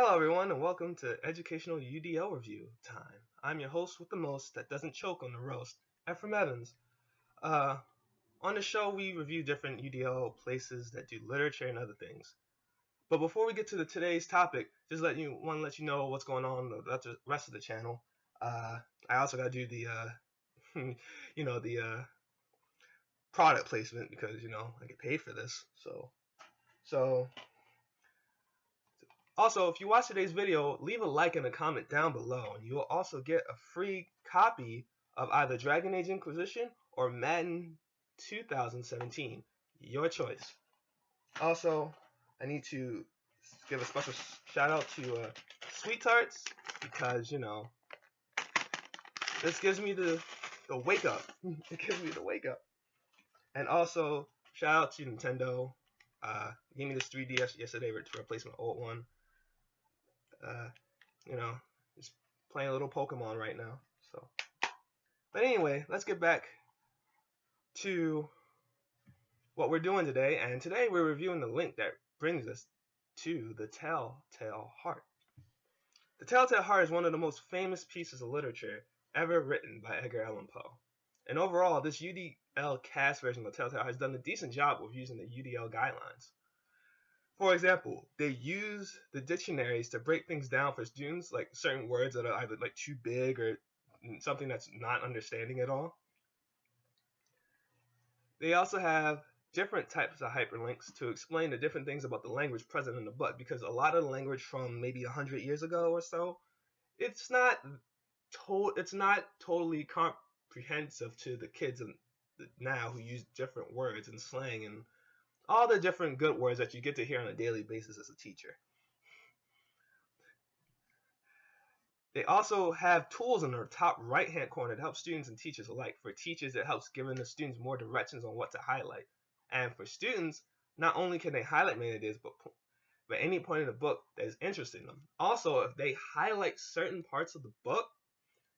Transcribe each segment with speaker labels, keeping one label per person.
Speaker 1: Hello everyone and welcome to Educational UDL Review time. I'm your host with the most that doesn't choke on the roast, Ephraim Evans. On the show we review different UDL places that do literature and other things. But before we get to today's topic, just want to let you know what's going on the rest of the channel. I also got to do the the product placement because I get paid for this. So also, if you watch today's video, leave a like and a comment down below, and you will also get a free copy of either Dragon Age Inquisition or Madden 2017. Your choice. Also, I need to give a special shout out to Sweet Tarts because, this gives me the wake up. It gives me the wake up. And also, shout out to Nintendo. Gave me this 3DS yesterday to replace my old one. Just playing a little Pokemon right now. But anyway, let's get back to what we're doing today. And today we're reviewing the link that brings us to The Telltale Heart. The Telltale Heart is one of the most famous pieces of literature ever written by Edgar Allan Poe. And overall, this UDL cast version of The Telltale Heart has done a decent job of using the UDL guidelines. For example, they use the dictionaries to break things down for students, like certain words that are either too big or something that's not understanding at all. They also have different types of hyperlinks to explain the different things about the language present in the book, because a lot of the language from maybe 100 years ago or so, it's not totally comprehensive to the kids now who use different words and slang and all the different good words that you get to hear on a daily basis as a teacher. They also have tools in the top right-hand corner to help students and teachers alike. For teachers, it helps giving the students more directions on what to highlight. And for students, not only can they highlight many ideas, but any point in the book that is interesting them. Also, if they highlight certain parts of the book,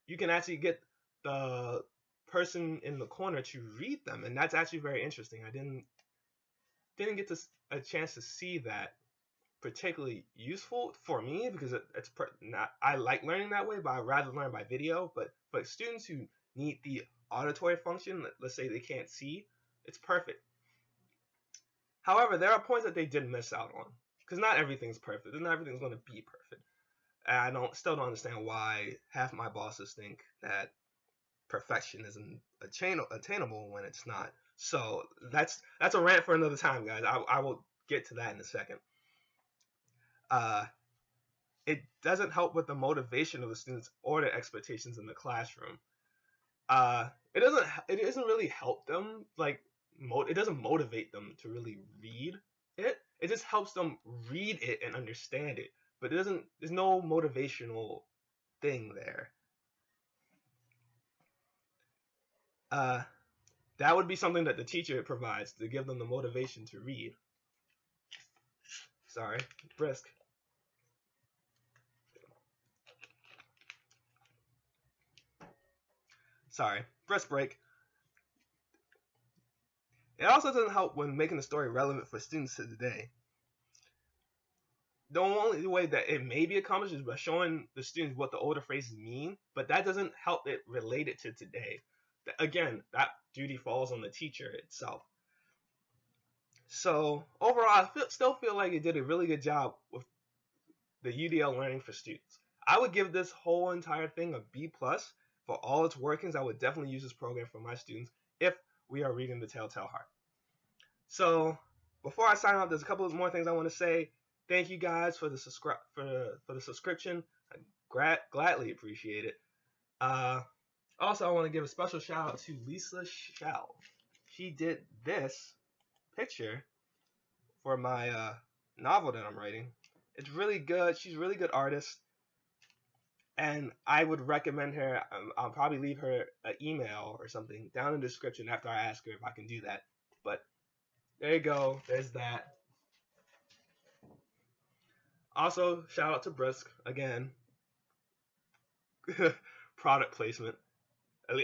Speaker 1: you can actually get the person in the corner to read them, and that's actually very interesting. I didn't get a chance to see that particularly useful for me because I like learning that way, but I'd rather learn by video. But for students who need the auditory function, let's say they can't see, it's perfect. However, there are points that they did miss out on because not everything's perfect and not everything's going to be perfect. And I still don't understand why half my bosses think that perfection isn't attainable when it's not. So that's a rant for another time, guys. I will get to that in a second. It doesn't help with the motivation of the students or their expectations in the classroom. It doesn't really help them, it doesn't motivate them to really read it. It just helps them read it and understand it. But there's no motivational thing there. That would be something that the teacher provides to give them the motivation to read. Sorry, brisk. Sorry, brisk break. It also doesn't help when making the story relevant for students to today. The only way that it may be accomplished is by showing the students what the older phrases mean, but that doesn't help it relate it to today. Again, that duty falls on the teacher itself. So overall, I still feel like it did a really good job with the UDL learning for students. I would give this whole entire thing a B+ for all its workings. I would definitely use this program for my students if we are reading The Telltale Heart. So before I sign off, there's a couple of more things I want to say. Thank you guys for the subscription. I gladly appreciate it. Also, I want to give a special shout out to Lisa Shell. She did this picture for my novel that I'm writing. It's really good. She's a really good artist. And I would recommend her. I'll probably leave her an email or something down in the description after I ask her if I can do that. But there you go. There's that. Also, shout out to Brisk again. Product placement.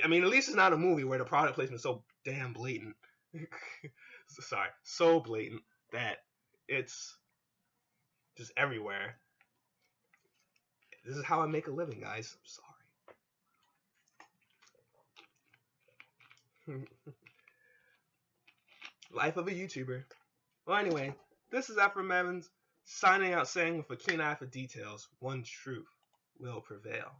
Speaker 1: I mean, at least it's not a movie where the product placement is so damn blatant. Sorry, so blatant that it's just everywhere. This is how I make a living, guys. I'm sorry. Life of a YouTuber. Well, anyway, this is Ephraim Evans signing out saying with a keen eye for details, one truth will prevail.